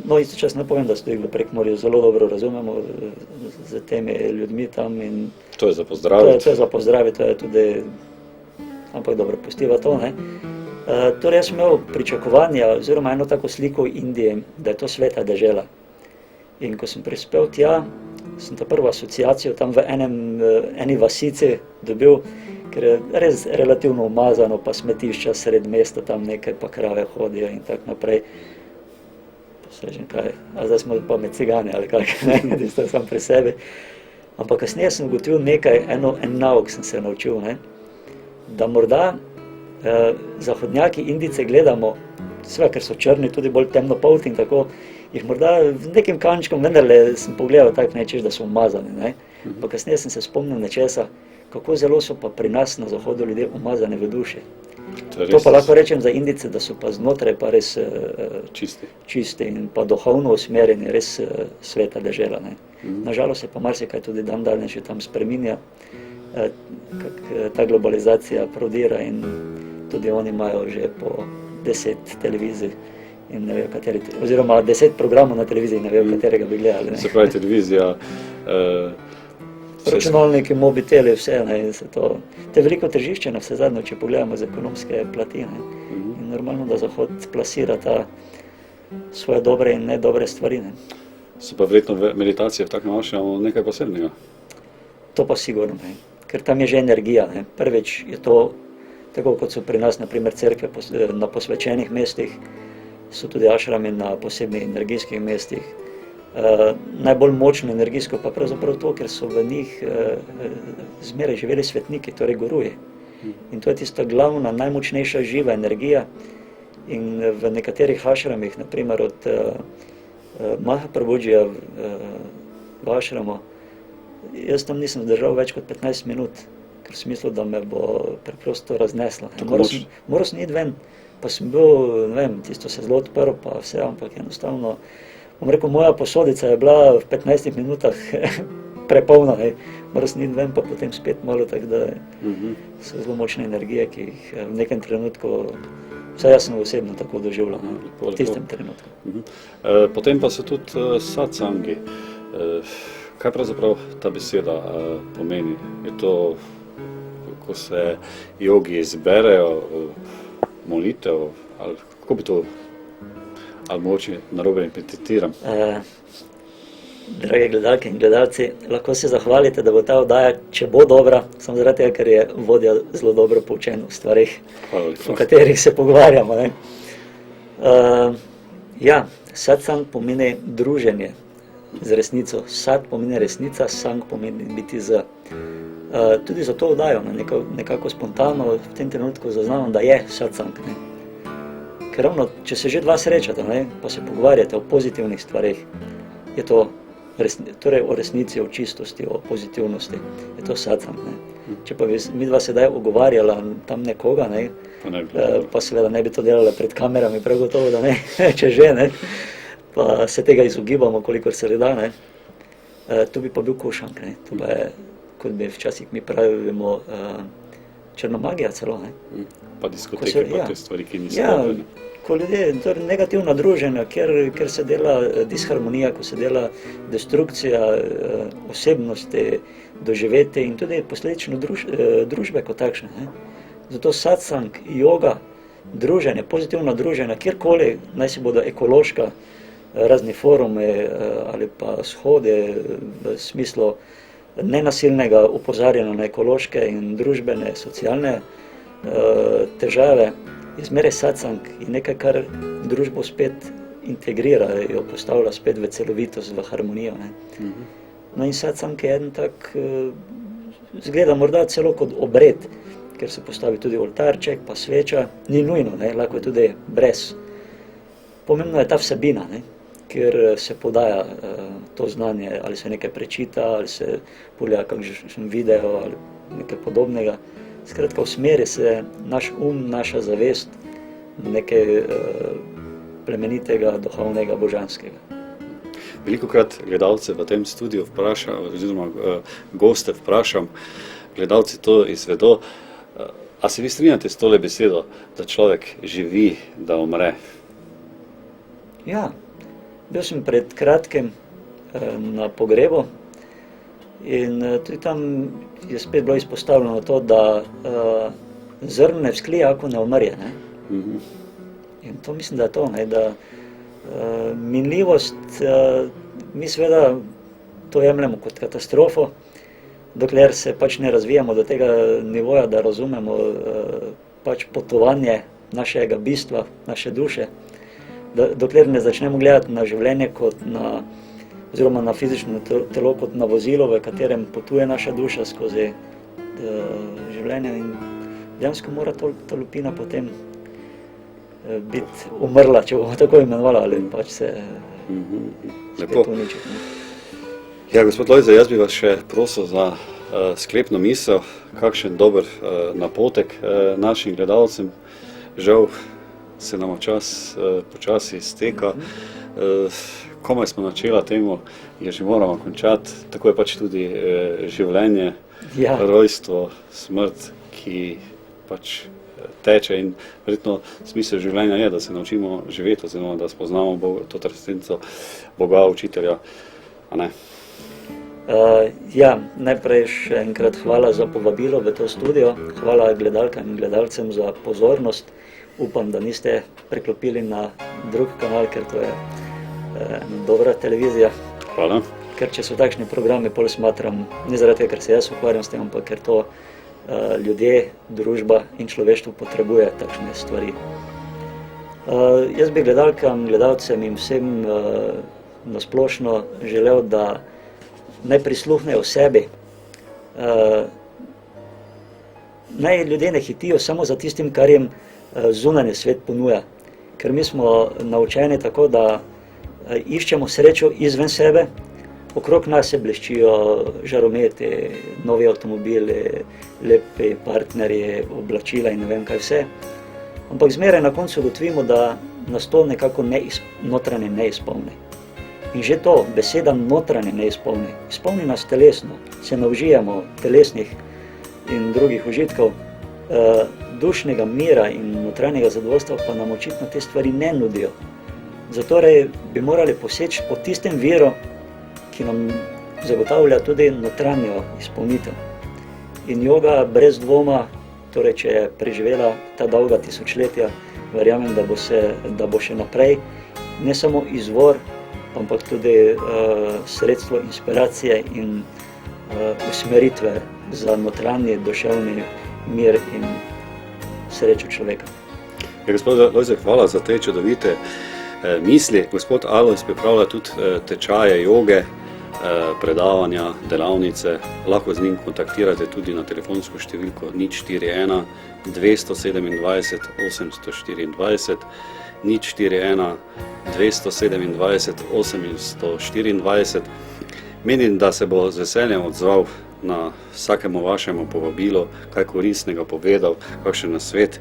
No, istočasno povem, da se tudi v Prekmurju zelo dobro razumemo z temi ljudmi tam in to je za pozdraviti. To je za pozdraviti, to je tudi, ampak dobro, pustiva to, ne. Torej jaz sem imel pričakovanja oziroma eno tako sliko Indije, da je to sveta dežela. In ko sem prispel tja, sem ta prvo asociacijo tam v eni vasici dobil, ker je res relativno umazano, pa smetišča sred mesta, tam nekaj pa krave hodijo in tako naprej. Pa se rečem, kaj, a zdaj smo pa med cigani ali kaj, ne, tisto sam pri sebi. Ampak kasneje sem ugotovil nekaj, en nauk sem se naučil, ne, da morda zahodnjaki Indijce gledamo, seveda, ker so črni, tudi bolj temnopolti in tako, jih morda v nekim kančkom vendarle sem pogledal tako nečeš, da so umazani, ne. Pa kasneje sem se spomnil nečesa, kako zelo so pa pri nas na zahodu ljudje umazani v duši. To pa lahko rečem za Indijce, da so pa znotraj pa res čisti in pa duhovno usmerjeni, res sveta dežela, ne. Nažalost se pa marsikaj tudi dan danes še tam spreminja, ta globalizacija prodira in tudi oni imajo že po 10 televizij in ne vejo, kateri, oziroma 10 programov na televiziji, ne vejo, katerega bi gledali. Ne. Se pravi, televizija, Računalniki, mobiteli, vse, ne, in se to je veliko težišče na vse zadnje, če pogledamo z ekonomske plati. Ne. In normalno, da Zahod plasira ta svoje dobre in nedobre stvari. Ne. so pa verjetno meditacije v takem ašramu nekaj posebnega. To pa sigurno, ne. Ker tam je že energija. Ne. Prvič je to, tako kot so pri nas, na primer, cerkve na posvečenih mestih, so tudi ašrami na posebnih energijskih mestih. Najbolj močno energijsko pa pravzaprav to, ker so v njih zmeraj živeli svetniki, torej guruji. In to je tista glavna, najmočnejša živa energija. In v nekaterih ašramih, naprimer od Mahaprabhujija v ašramu, jaz tam nisem zdržal več kot 15 minut, ker sem mislil, da me bo preprosto razneslo. Moral sem iti ven, pa sem bil, ne vem, tisto se zelo odprl, pa vse, ampak enostavno, bom rekel, moja posodica je bila v 15 minutah prepolna, moral sem iti ven, pa potem spet malo, tako da so zelo močne energije, ki jih v nekem trenutku, vsaj jaz sem osebno tako doživljal, v tistem trenutku. Potem pa so tudi satsangi. Kaj pravzaprav ta beseda pomeni? Je to, ko se jogi izberejo molitev, ali kako bi to, ali mogoče narobe interpretiram? Drage gledalke in gledalci, lahko se zahvalite, da bo ta oddaja, če bo dobra, samo zaradi tega, ker je vodja zelo dobro poučen v stvarih, o katerih se pogovarjamo. Ne? Satsang pomeni druženje z resnico. Sat pomeni resnica, sang pomeni biti z. Tudi za to oddajo, nekako spontano v tem trenutku zaznam, da je satsang. Ne? Ker ravno, če se že dva srečata, ne, pa se pogovarjate o pozitivnih stvarih, je to torej o resnici, o čistosti, o pozitivnosti, je to satsang. Ne. Če pa bi mi dva sedaj ogovarjala tam nekoga, ne, pa seveda ne bi to delala pred kamerami, prav gotovo, da ne, če že, ne, pa se tega izogibamo, kolikor se le da, ne, to bi pa bil košank, ne, to pa je, kot bi včasih mi pravimo, črna magija celo, ne. Pa diskoteke, pa te stvari, ki niso dobre. Ko ljudje, torej negativna druženja, ker se dela disharmonija, ko se dela destrukcija osebnosti, doživeti in tudi posledično družbe kot takšne. Ne. Zato satsang, yoga, druženje, pozitivna druženja, kjerkoli, naj si bodo ekološka, razni forume ali pa shode v smislu nenasilnega opozarjanja na ekološke in družbene, socialne težave, je zmeraj satsang in nekaj, kar družbo spet integrira, jo postavlja spet v celovitost, v harmonijo. Ne. No in satsang je eden tak, zgleda morda celo kot obred, ker se postavi tudi oltarček, pa sveča, ni nujno, ne, lahko je tudi brez. Pomembno je ta vsebina, ne, ker se podaja to znanje, ali se nekaj prečita, ali se pogleda kakšen video, ali nekaj podobnega. Skratka, usmeri se naš naša zavest nekaj plemenitega, duhovnega, božanskega. Velikokrat gledalce v tem studiu vprašam, oziroma goste vprašam, gledalci to izvedo, a se vi strinjate s tole besedo, da človek živi, da umre? Ja, bil sem pred kratkim na pogrebu in tudi tam je spet bilo izpostavljeno to, da zrno ne vzklije, ako ne umrje. Ne? In to mislim, da je to, ne? Da minljivost, mi seveda to jemljemo kot katastrofo, dokler se pač ne razvijamo do tega nivoja, da razumemo pač potovanje našega bistva, naše duše, dokler ne začnemo gledati na življenje kot na, oziroma na fizično telo kot na vozilo, v katerem potuje naša duša skozi življenje in dejansko mora ta lupina potem biti umrla, če bomo tako imenovali, ali pač se spet uničiti. Ja, gospod Lojze, jaz bi vas še prosil za sklepno misel, kakšen dober napotek našim gledalcem. Žal se nam čas počasi izteka. Komaj smo načela temu, je že moramo končati, tako je pač tudi življenje, rojstvo, smrt, ki pač teče in verjetno smisel življenja je, da se naučimo živeti oziroma da spoznamo to transcendenco Boga, učitelja, a ne? Ja, najprej še enkrat hvala za povabilo v to studio, hvala gledalkam in gledalcem za pozornost. Upam, da niste preklopili na drug kanal, ker to je dobra televizija. Hvala. Ker če so takšni programi, pol smatram, ne zaradi tega, ker se jaz ukvarjam s tem, ampak ker to ljudje, družba in človeštvo potrebuje takšne stvari. Jaz bi gledalkam, gledalcem in vsem nasplošno želel, da naj prisluhnejo sebi. Naj ljudje ne hitijo samo za tistim, kar jim zunanji svet ponuja. Ker mi smo naučeni tako, da iščemo srečo izven sebe, okrog nas se bleščijo žarometi, novi avtomobili, lepi partnerji, oblačila in ne vem kaj vse. Ampak zmeraj na koncu ugotovimo, da nas to nekako notranje ne izpolni. In že to, beseda notranje ne izpolni. Izpolni nas telesno, se navžijamo telesnih in drugih užitkov, dušnega mira in notranjega zadovoljstva pa nam očitno te stvari ne nudijo. Zatorej bi morali poseči po tistem viru, ki nam zagotavlja tudi notranjo izpolnitev. In joga brez dvoma, torej če je preživela ta dolga tisočletja, verjamem, da bo še naprej ne samo izvor, ampak tudi sredstvo inspiracije in usmeritve za notranji duševni mir in srečo človeka. Gospod Lojze, hvala za te čudovite misli. Gospod Alojz pripravlja tudi tečaje joge, predavanja, delavnice. Lahko z njim kontaktirate tudi na telefonsko številko 041 227 824, 041 227 824. Menim, da se bo z veseljem odzval na vsakemu vašemu povabilu, kaj koristnega povedal, kakšen nasvet.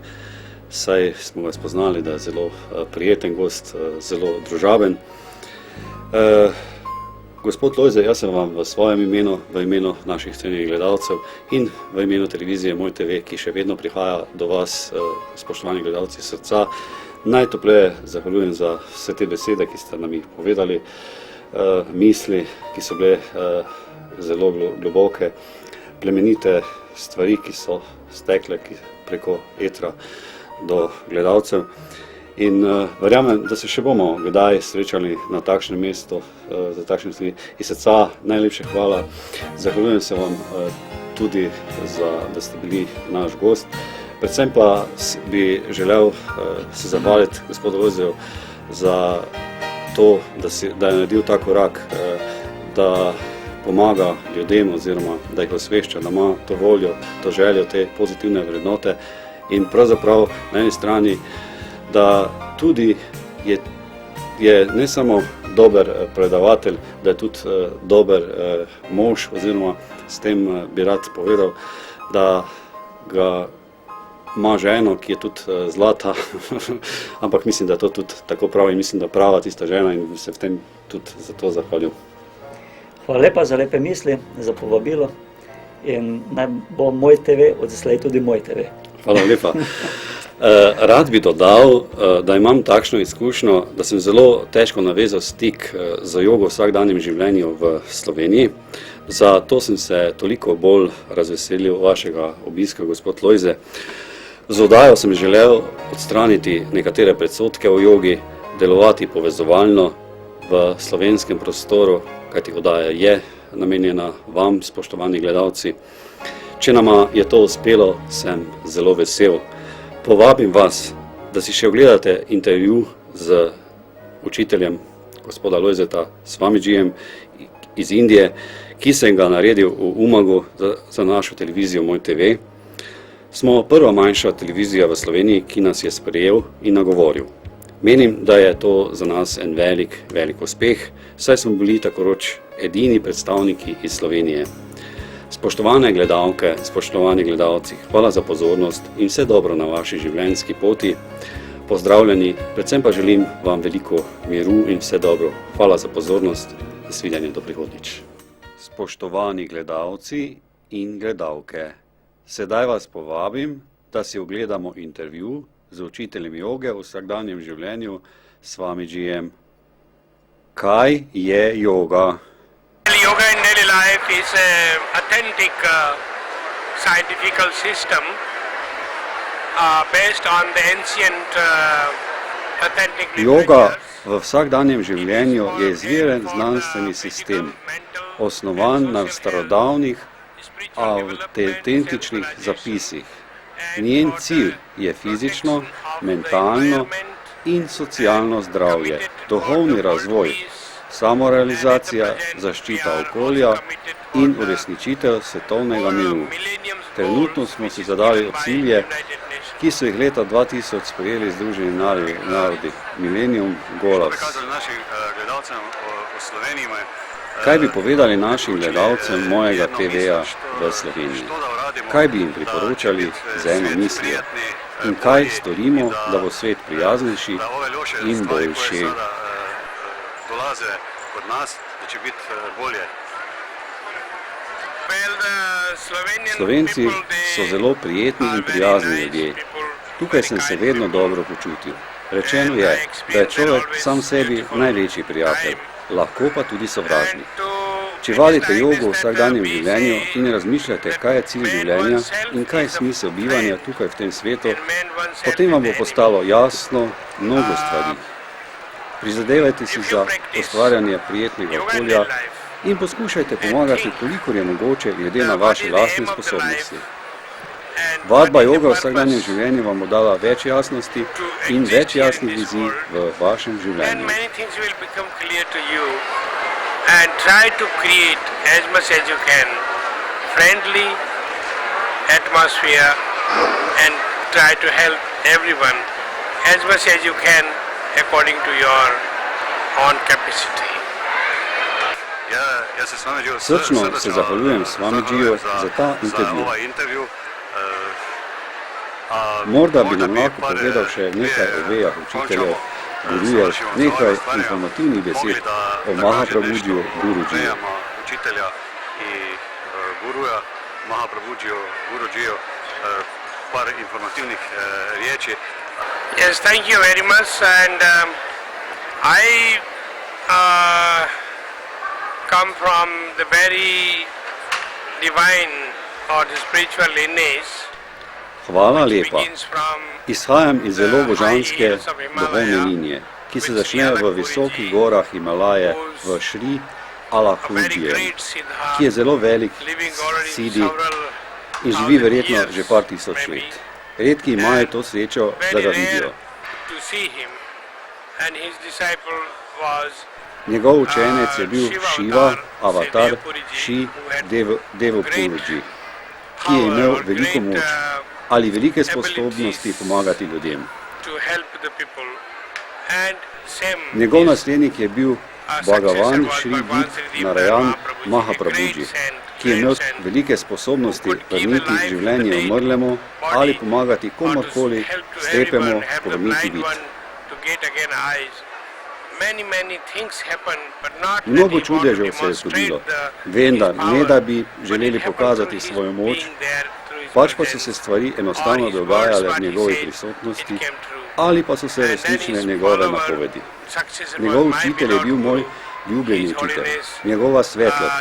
Saj smo ga spoznali, da je zelo prijeten gost, zelo družaben. Gospod Lojze, jaz sem vam v svojem imenu, v imenu naših cenjenih gledalcev in v imenu televizije Moj TV, ki še vedno prihaja do vas, spoštovani gledalci srca, najtopleje zahvaljujem za vse te besede, ki ste nam jih povedali, misli, ki so bile zelo globoke, plemenite stvari, ki so stekle preko etra do gledalcev. In verjamem, da se še bomo kdaj srečali na takšnem mestu, za takšne stvari. Iz srca najlepše hvala. Zahvaljujem se vam tudi, da ste bili naš gost. Predvsem pa bi želel se zahvaliti gospodu Lojzeju za to, da je naredil ta korak, da pomaga ljudem oziroma da jih osvešča, da ima to voljo, to željo, te pozitivne vrednote in pravzaprav na eni strani, da tudi je ne samo dober predavatelj, da je tudi dober mož oziroma s tem bi rad povedal, da ga ima ženo, ki je tudi zlata, ampak mislim, da je to tudi tako prav in mislim, da prava tista žena in se v tem tudi za to zahvalil. Hvala lepa za lepe misli, za povabilo in naj bo Moj TV odslej tudi Moj TV. Hvala lepa. Rad bi dodal, da imam takšno izkušnjo, da sem zelo težko navezal stik za jogo v vsakdanjem življenju v Sloveniji. Zato sem se toliko bolj razveselil vašega obiska, gospod Lojze. Z oddajo sem želel odstraniti nekatere predsodke o jogi, delovati povezovalno v slovenskem prostoru, kajti oddaja je namenjena vam, spoštovani gledalci. Če nama je to uspelo, sem zelo vesel. Povabim vas, da si še ogledate intervju z učiteljem gospoda Lojzeta Swamidžijem iz Indije, ki sem ga naredil v Umagu za našo televizijo Moj TV. Smo prva manjša televizija v Sloveniji, ki nas je sprejel in nagovoril. Menim, da je to za nas en velik uspeh, saj smo bili takoroč edini predstavniki iz Slovenije. Spoštovane gledalke, spoštovani gledalci, hvala za pozornost in vse dobro na vaši življenjski poti. Pozdravljeni, predvsem pa želim vam veliko miru in vse dobro. Hvala za pozornost, nasvidenje do prihodnjič. Spoštovani gledalci in gledalke, sedaj vas povabim, da si ogledamo intervju z učiteljem joge v vsakdanjem življenju s Swamijijem. Kaj je joga? Yoga in daily life is an authentic scientific system based on the ancient authentic Joga literatures. v vsakdanjem življenju je izviren znanstveni sistem, osnovan na starodavnih, avtentičnih zapisih. Njen cilj je fizično, mentalno in socialno zdravje, duhovni razvoj, samorealizacija, zaščita okolja in uresničitev svetovnega miru. Trenutno smo si zadali cilje, ki so jih leta 2000 sprejeli Združeni narodi, Millennium Goals. Kaj bi povedali našim gledalcem mojega TV-ja v Sloveniji? Kaj bi jim priporočali z eno mislijo? In kaj storimo, da bo svet prijaznejši in boljši? Slovenci so zelo prijetni in prijazni ljudje. Tukaj sem se vedno dobro počutil. Rečeno je, da je človek sam sebi največji prijatelj, lahko pa tudi sovražnik. Če vadite jogo v vsakdanjem življenju in razmišljate, kaj je cilj življenja in kaj je smisel bivanja tukaj v tem svetu, potem vam bo postalo jasno mnogo stvari. Prizadevajte si za ustvarjanje prijetnega okolja in poskušajte pomagati, kolikor je mogoče, glede na vaše lastne sposobnosti. Vadba joga v vsakdanjem življenju vam bo dala več jasnosti in več jasnih vizij v vašem življenju. And try to create as much as you can friendly atmosphere and try to help everyone as much as you can according to your own capacity. Srčno se zahvaljujem Swamijiju za ta intervju. Morda bi nam lahko povedal še nekaj o vejah učiteljev, gurujev, nekaj informativnih besed o Mahaprabhujiju Gurujiju. Učitelja in guruja Mahaprabhujiju Gurujiju, par informativnih riječi. Yes, thank you very much, and I come from the very divine or the spiritual lineage. Hvala lepa. Izhajam iz zelo božanske duhovne linije, ki se začne v visokih gorah Himalaje v Šri Alaknudžijem, ki je zelo velik sidi in živi verjetno že par tisoč let. Redki imajo to srečo, da ga vidijo. Njegov učenec je bil Šiva, avatar Ši Devapurji, ki je imel veliko moč ali velike sposobnosti pomagati ljudem. Njegov naslednik je bil Bhagavan Šri Vid Narayan Mahaprabhuji, ki je imel velike sposobnosti vrniti življenje umrlemu ali pomagati komorkoli slepemu povrniti vid. Mnogo čudežev se je zgodilo, vendar ne da bi želeli pokazati svojo moč, pač pa so se stvari enostavno dogajale v njegovi prisotnosti ali pa so se resničile njegove napovedi. Njegov učitelj je bil moj ljubljeni učitelj, njegova svetlost,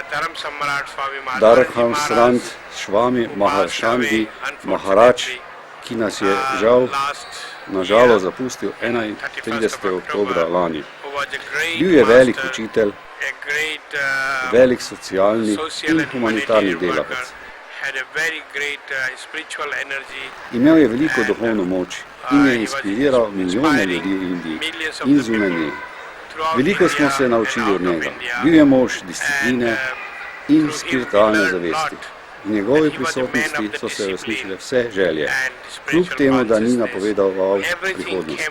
Dharmsrand Swami Maharshandi Maharaj, ki nas je nažalost zapustil 31. oktobra lani. Bil je velik učitelj, velik socialni in humanitarni delavec. Imel je veliko duhovno moč in je inspiriral milijone ljudi v Indiji in zunaj nje. Veliko smo se naučili od njega. Bil je mož discipline in spiritualne zavesti. V njegovi prisotnosti so se uresničile vse želje, kljub temu, da ni napovedal prihodnosti.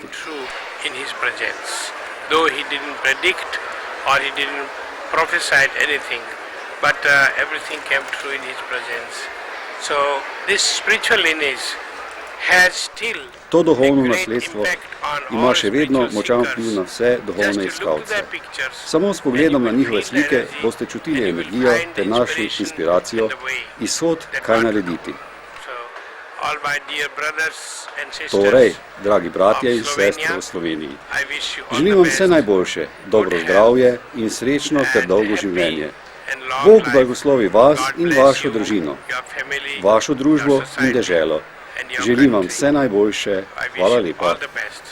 But everything came true in his presence. So this spiritual lineage has still to duhovno nasledstvo ima še vedno močan vpliv na vse duhovne iskalce. Samo s pogledom na njihove slike boste čutili energijo ter našli inspiracijo, izhod, kaj narediti. all my dear brothers and sisters Torej, dragi bratje in of sestre Slovenia, v Sloveniji, I wish you all želim the vam best, vse najboljše, dobro good zdravje in srečno ter and dolgo happy življenje. and long Bog life. blagoslovi vas God in bless vašo you, družino, your family, vašo družbo your in society, deželo. and your Želim vam country. vse najboljše. I wish Hvala you lepa. all the best.